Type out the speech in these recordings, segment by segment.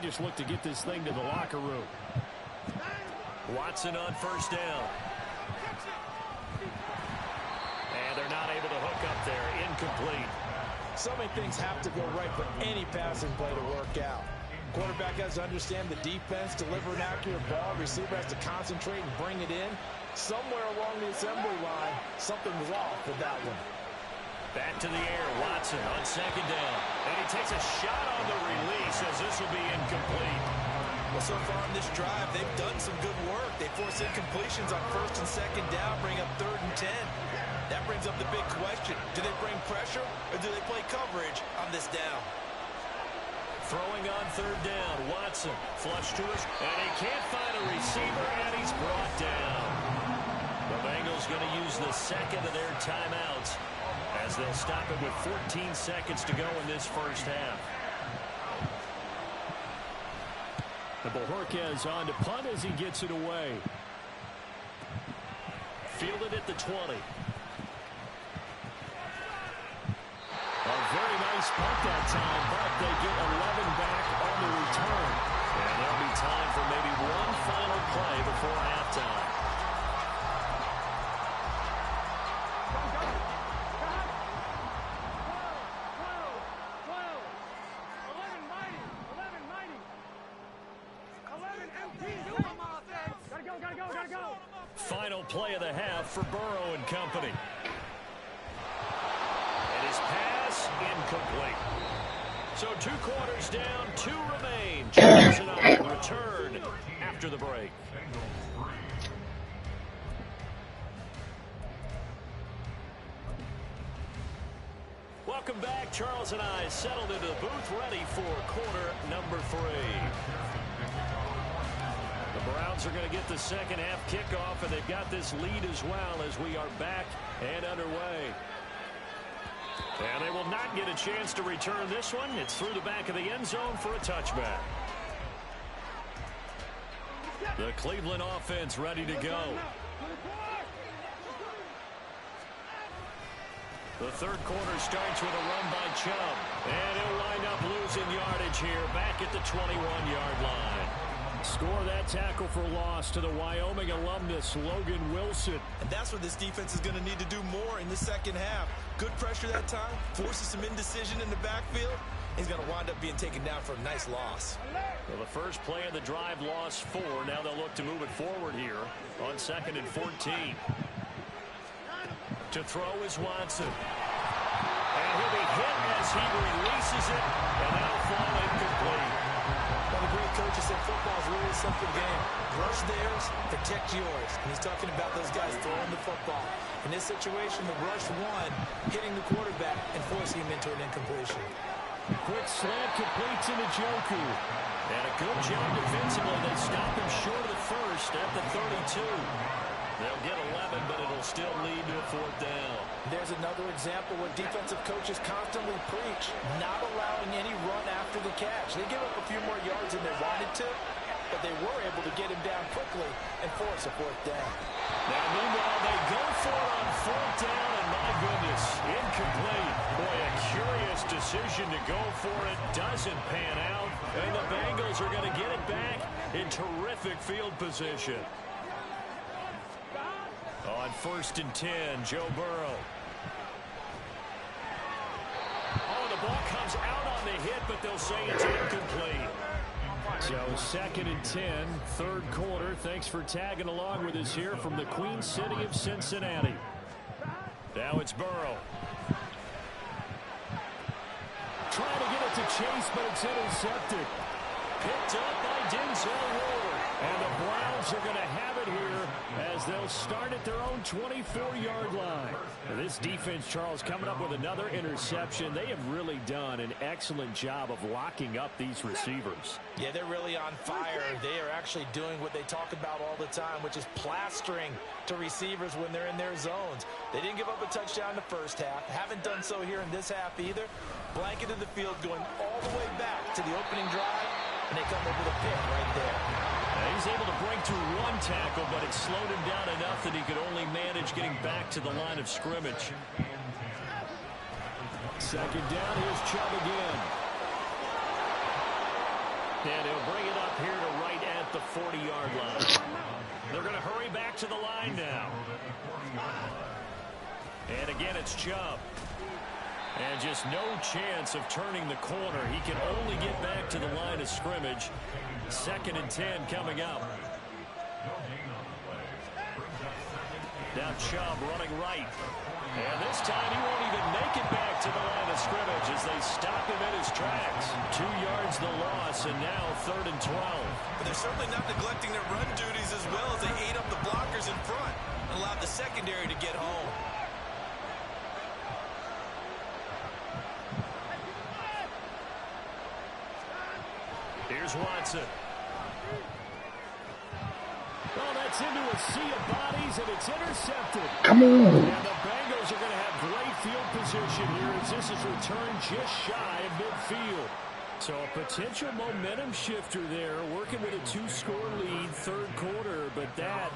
just look to get this thing to the locker room. Watson on first down. And they're not able to hook up there. Incomplete. So many things have to go right for any passing play to work out. Quarterback has to understand the defense, deliver an accurate ball. Receiver has to concentrate and bring it in. Somewhere along the assembly line, something was off with that one. Back to the air, Watson on second down. And he takes a shot on the release as this will be incomplete. Well, so far in this drive, they've done some good work. They force incompletions on first and second down, bring up 3rd and 10. That brings up the big question. Do they bring pressure or do they play coverage on this down? Throwing on 3rd down, Watson flush to us, and he can't find a receiver, and he's brought down. The Bengals going to use the second of their timeouts as they'll stop it with 14 seconds to go in this first half. The Bojorquez on to punt as he gets it away. Fielded at the 20. A very nice punt that time, but they get 11 back on the return. And there'll be time for maybe one final play before halftime. Final play of the half for Burrow and company. And his pass incomplete. So 2 quarters down, 2 remain. Charles and I return after the break. Welcome back. Charles and I settled into the booth, ready for quarter number 3. The Browns are going to get the second half kickoff, and they've got this lead as well as we are back and underway. And they will not get a chance to return this one. It's through the back of the end zone for a touchback. The Cleveland offense ready to go. The third quarter starts with a run by Chubb. And he'll wind up losing yardage here back at the 21-yard line. Score that tackle for loss to the Wyoming alumnus, Logan Wilson. And that's what this defense is going to need to do more in the second half. Good pressure that time, forces some indecision in the backfield. He's going to wind up being taken down for a nice loss. Well, the first play of the drive lost 4. Now they'll look to move it forward here on 2nd and 14. To throw is Watson. And he'll be hit as he releases it, and that'll fall incomplete. One of the great coaches said football is really a simple game. Rush theirs, protect yours. And he's talking about those guys throwing the football. In this situation, the rush won, hitting the quarterback and forcing him into an incompletion. Quick slant completes into Njoku. And a good job defensively. They stop him short of the first at the 32. They'll get 11, but it'll still lead to a 4th down. There's another example where defensive coaches constantly preach, not allowing any run after the catch. They give up a few more yards than they wanted to, but they were able to get him down quickly and force a 4th down. Now, meanwhile, they go for it on 4th down, and my goodness, incomplete. Boy, a curious decision to go for it. Doesn't pan out, and the Bengals are going to get it back in terrific field position. On 1st and 10, Joe Burrow. Oh, the ball comes out on the hit, but they'll say it's incomplete. So 2nd and 10, 3rd quarter. Thanks for tagging along with us here from the Queen City of Cincinnati. Now it's Burrow. Trying to get it to Chase, but it's intercepted. Picked up by Denzel Ward. And the Browns are going to have it here as they'll start at their own 24-yard line. Now, this defense, Charles, coming up with another interception. They have really done an excellent job of locking up these receivers. Yeah, they're really on fire. They are actually doing what they talk about all the time, which is plastering to receivers when they're in their zones. They didn't give up a touchdown in the first half. Haven't done so here in this half either. Blanketed the field going all the way back to the opening drive, and they come up with a pick right there. He's able to break through 1 tackle, but it slowed him down enough that he could only manage getting back to the line of scrimmage. 2nd down, here's Chubb again. And he'll bring it up here to right at the 40-yard line. They're going to hurry back to the line now. And again, it's Chubb. And just no chance of turning the corner. He can only get back to the line of scrimmage. 2nd and 10 coming up. Now Chubb running right. And this time he won't even make it back to the line of scrimmage as they stop him in his tracks. 2 yards the loss, and now 3rd and 12. But they're certainly not neglecting their run duties as well as they ate up the blockers in front and allowed the secondary to get home. Here's Watson. Oh, that's into a sea of bodies, and it's intercepted. Come on. And the Bengals are going to have great field position here as this is returned just shy of midfield. So a potential momentum shifter there, working with a 2-score lead, 3rd quarter, but that,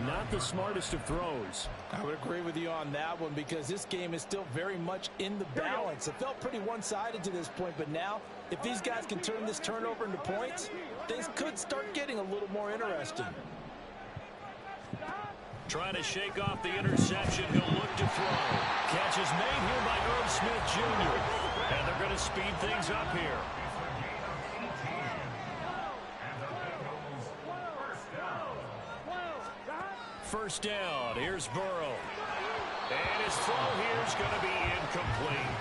not the smartest of throws. I would agree with you on that one because this game is still very much in the balance. It felt pretty one-sided to this point, but now if these guys can turn this turnover into points, things could start getting a little more interesting. Trying to shake off the interception. He'll look to throw. Catch is made here by Irv Smith Jr. And they're going to speed things up here. First down. Here's Burrow. And his throw here is going to be incomplete.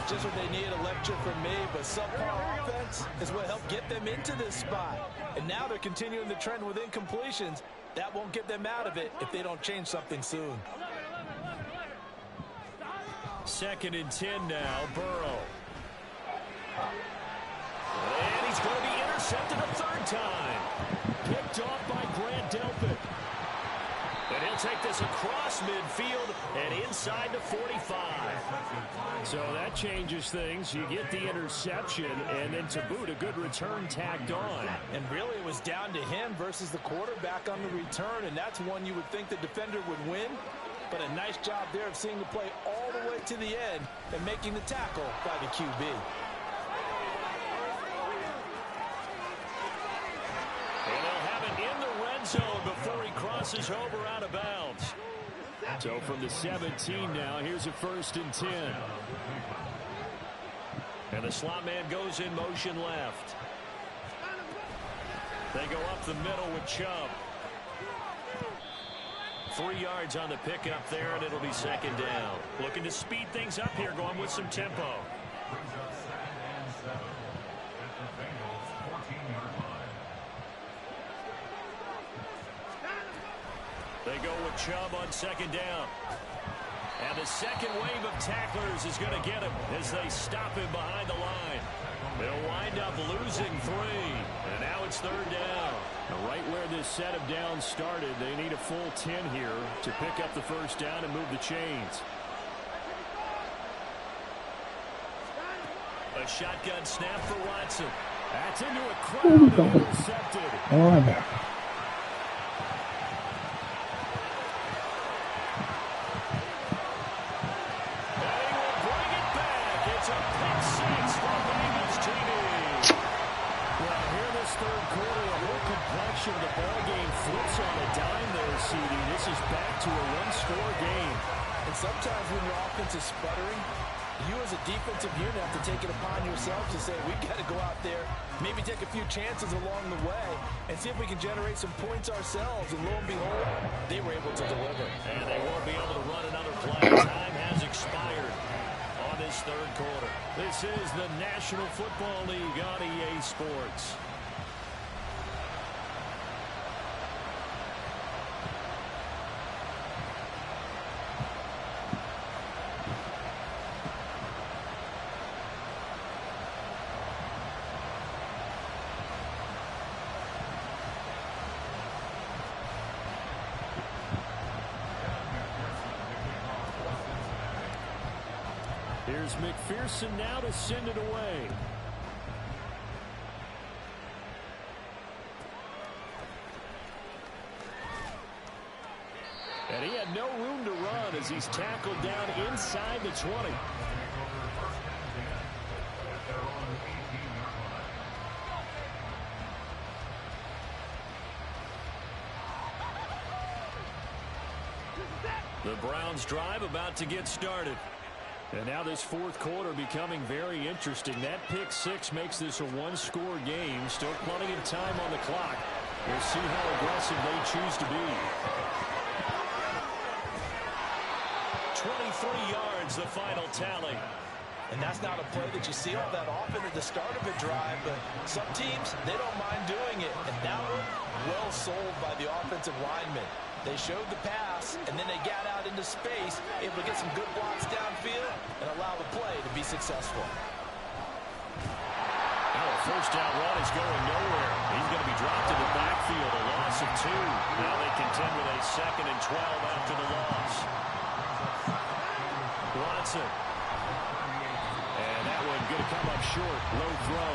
Just what they need, a lecture from me, but subpar offense is what helped get them into this spot. And now they're continuing the trend with incompletions. That won't get them out of it if they don't change something soon. 2nd and 10 now, Burrow. And he's going to be intercepted a 3rd time. Picked off by Grant Delpit. And he'll take this across midfield and inside the 45. So that changes things. You get the interception, and then to boot, a good return tacked on. And really, it was down to him versus the quarterback on the return, and that's one you would think the defender would win. But a nice job there of seeing the play all the way to the end and making the tackle by the QB. And they'll have it in the red zone before he crosses over out of bounds. So from the 17 now, here's a 1st and 10. And the slot man goes in motion left. They go up the middle with Chubb. 3 yards on the pickup there, and it'll be 2nd down. Looking to speed things up here, going with some tempo. They go with Chubb on 2nd down. And the second wave of tacklers is going to get him as they stop him behind the line. They'll wind up losing 3. And now it's 3rd down. Now right where this set of downs started, they need a full 10 here to pick up the 1st down and move the chains. A shotgun snap for Watson. That's into a crowd. Intercepted. Oh, The ball game flips on a dime there, CD. This is back to a one-score game. And sometimes when your offense is sputtering, you as a defensive unit have to take it upon yourself to say, we've got to go out there, maybe take a few chances along the way, and see if we can generate some points ourselves. And lo and behold, they were able to deliver. And they won't be able to run another play. Time has expired on this 3rd quarter. This is the National Football League on EA Sports. Here's McPherson now to send it away. And he had no room to run as he's tackled down inside the 20. The Browns drive about to get started. And now this fourth quarter becoming very interesting. That pick six makes this a one-score game. Still plenty of time on the clock. We'll see how aggressive they choose to be. 23 yards, the final tally. And that's not a play that you see all that often at the start of a drive, but some teams, they don't mind doing it. And that one, well sold by the offensive lineman. They showed the pass, and then they got out into space, able to get some good blocks downfield and allow the play to be successful. Now a first down run is going nowhere. He's going to be dropped in the backfield, a loss of 2. Now they contend with a 2nd and 12 after the loss. Watson. And that one going to come up short. Low throw.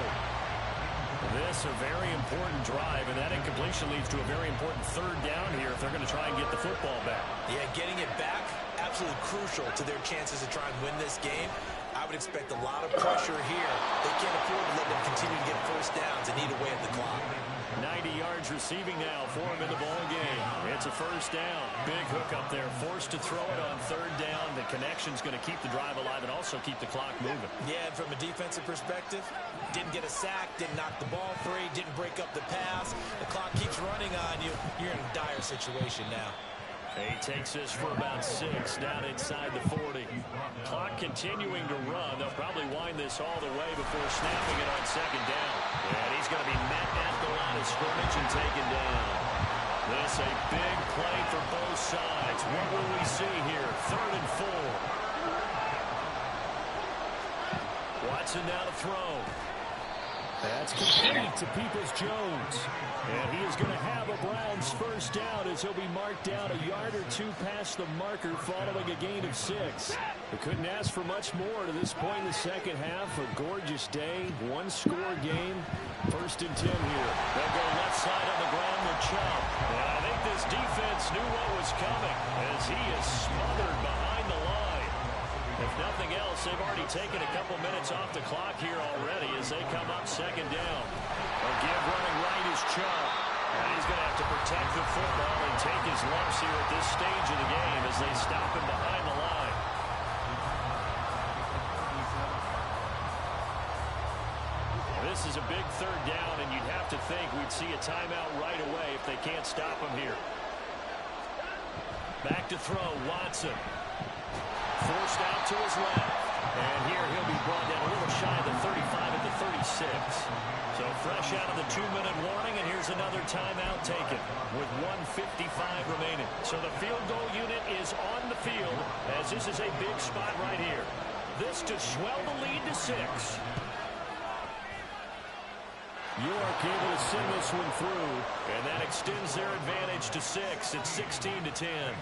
This a very important drive, and that incompletion leads to a very important third down here if they're going to try and get the football back. Yeah, getting it back, absolutely crucial to their chances to try and win this game. I would expect a lot of pressure here. They can't afford to let them continue to get first downs and eat away at the clock. 90 yards receiving now for him in the ball game. It's a first down. Big hook up there. Forced to throw it on third down. The connection's going to keep the drive alive and also keep the clock moving. Yeah, and from a defensive perspective, didn't get a sack, didn't knock the ball free, didn't break up the pass. The clock keeps running on you. You're in a dire situation now. He takes this for about 6 down inside the 40. Clock continuing to run. They'll probably wind this all the way before snapping it on second down. And he's going to be met at the line of scrimmage and taken down. This a big play for both sides. What will we see here? 3rd and 4. Watson now to throw. That's complete to Peoples-Jones. And he is going to have a Browns first down as he'll be marked down a yard or 2 past the marker following a gain of 6. They couldn't ask for much more to this point in the second half. A gorgeous day, one-score game. 1st and 10 here. They'll go left side on the ground with Chubb. And I think this defense knew what was coming as he is smothered behind the line. If nothing else, they've already taken a couple minutes off the clock here already as they come up second down. Again, running right is Chubb. And he's going to have to protect the football and take his lumps here at this stage of the game as they stop him behind the line. This is a big third down, and you'd have to think we'd see a timeout right away if they can't stop him here. Back to throw, Watson. Forced out to his left. And here he'll be brought down a little shy of the 35 at the 36. So fresh out of the 2-minute warning, and here's another timeout taken with 1:55 remaining. So the field goal unit is on the field as this is a big spot right here. This to swell the lead to 6. York able to send this one through, and that extends their advantage to 6. It's 16-10.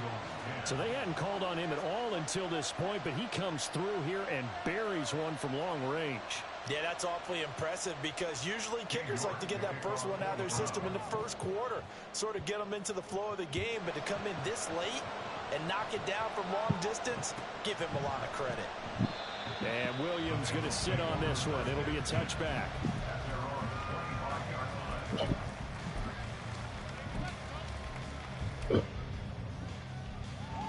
So they hadn't called on him at all until this point, but he comes through here and buries one from long range. Yeah, that's awfully impressive because usually kickers like to get that first one out of their system in the first quarter, sort of get them into the flow of the game, but to come in this late and knock it down from long distance, give him a lot of credit. And Williams going to sit on this one. It'll be a touchback.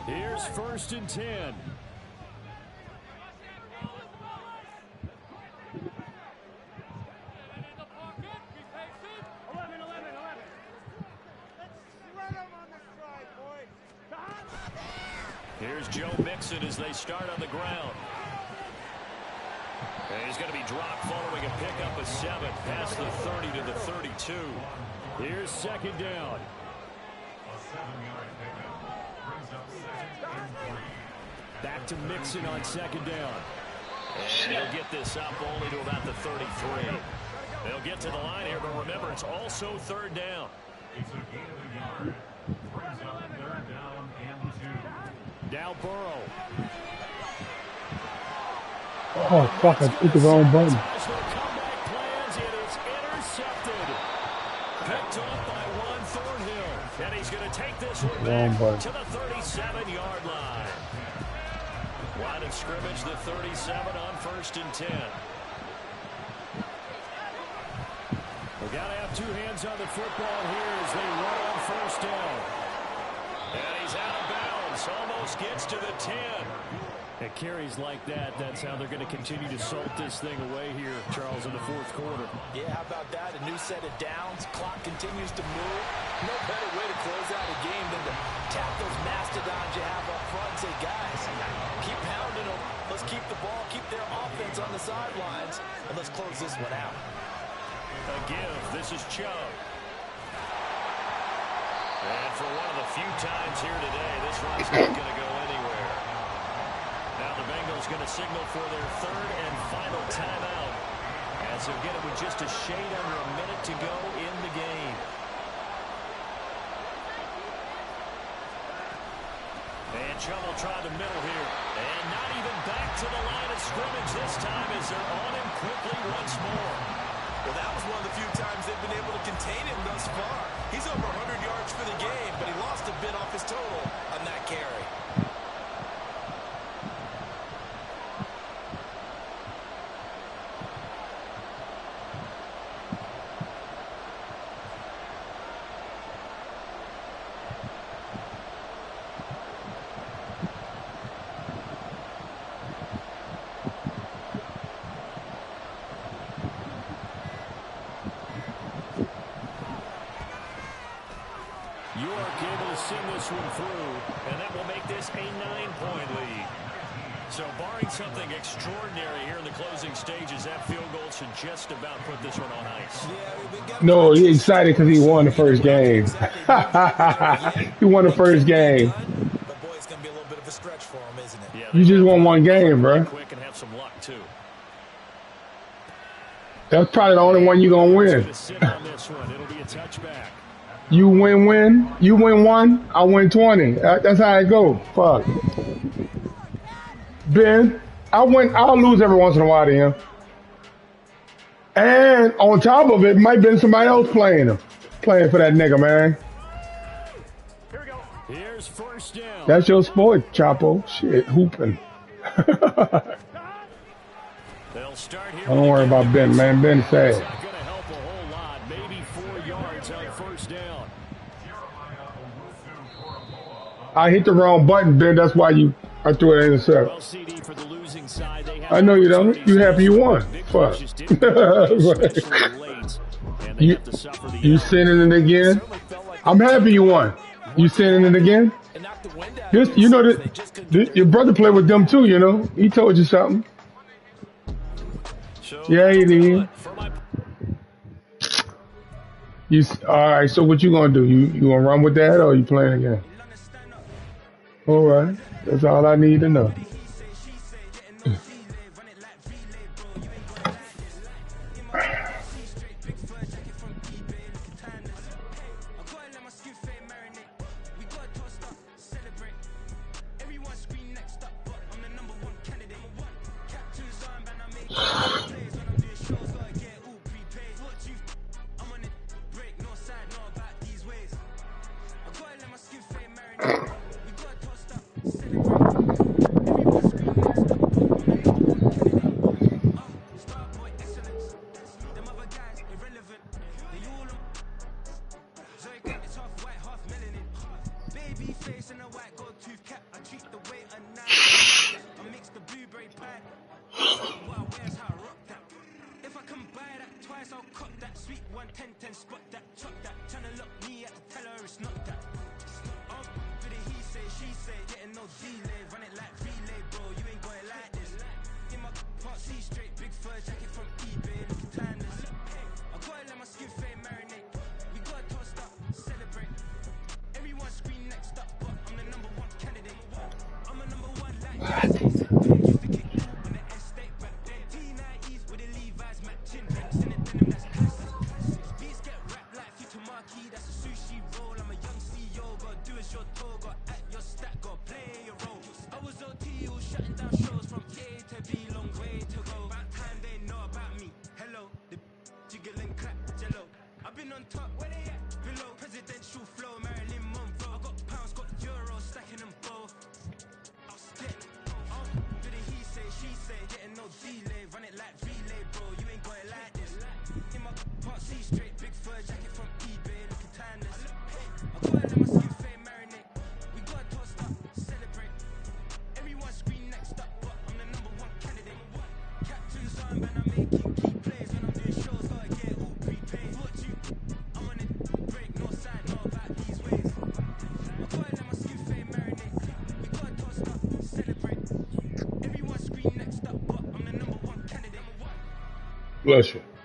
Here's 1st and 10. Here's Joe Mixon as they start on the ground. And he's going to be dropped following a pickup of 7 past the 30 to the 32. Here's 2nd down. Back to Mixon on 2nd down. And he'll get this up only to about the 33. They'll get to the line here, but remember, it's also 3rd down. Now Burrow. Oh, fuck, I clicked the wrong button. Comeback plans, it is intercepted. Picked up by Juan Thornhill. And he's going to take this one back to the 37-yard line. Line of scrimmage, the 37 on 1st and 10. We've got to have 2 hands on the football here as they run on 1st down. And he's out of bounds This almost gets to the 10. At carries like that, that's how they're going to continue to salt this thing away here, Charles, in the fourth quarter. Yeah, how about that? A new set of downs. Clock continues to move. No better way to close out a game than to tap those mastodons you have up front and say, guys, keep pounding them. Let's keep the ball, keep their offense on the sidelines, and let's close this one out. A give. This is Chubb. And for one of the few times here today, this run's not going to go anywhere. Now the Bengals going to signal for their third and final timeout, as they'll get it with just a shade under a minute to go in the game. And Chubb will try the middle here. And not even back to the line of scrimmage this time, as they're on him quickly once more. Well, that was one of the few times they've been able to contain him thus far. He's over 100 yards for the game, but he lost a bit off his total on that carry. York able to send this one through, and that will make this a 9-point lead. So barring something extraordinary here in the closing stages, that field goal should just about put this one on ice. No, he's excited because he won the first game. He won the first game. But boy, it's going to be a little bit of a stretch for him, isn't it? Yeah, You just won one game, bro. quick and have some luck too. That's probably the only one you're going to Going win. to sit on this one. It'll be a touchback. You win. You win one, I win 20. That's how it go. Fuck. Ben, I'll lose every once in a while to him. And on top of it, might been somebody else playing for that nigga, man. Here we go. Here's first down. That's your sport, Chapo. Shit, hooping. They'll start here. Don't worry about Ben, man. Ben It's sad. not going to help a whole lot. Maybe 4 yards on first down. I hit the wrong button, Ben. That's why I threw it intercept. Well, CD for the losing side, they have I know you don't. You happy you won. Big Fuck. pushes didn't come, especially late, and they You, have to suffer the you sending it again? Certainly felt like I'm happy you won. You sending it again? it knocked the wind out This, of you know themselves. They just couldn't that your brother played with them too. You know, he told you something. So, Yeah, he did. for my All right. So what you gonna do? You gonna run with that, or you playing again? All right. That's all I need to know. Bless you.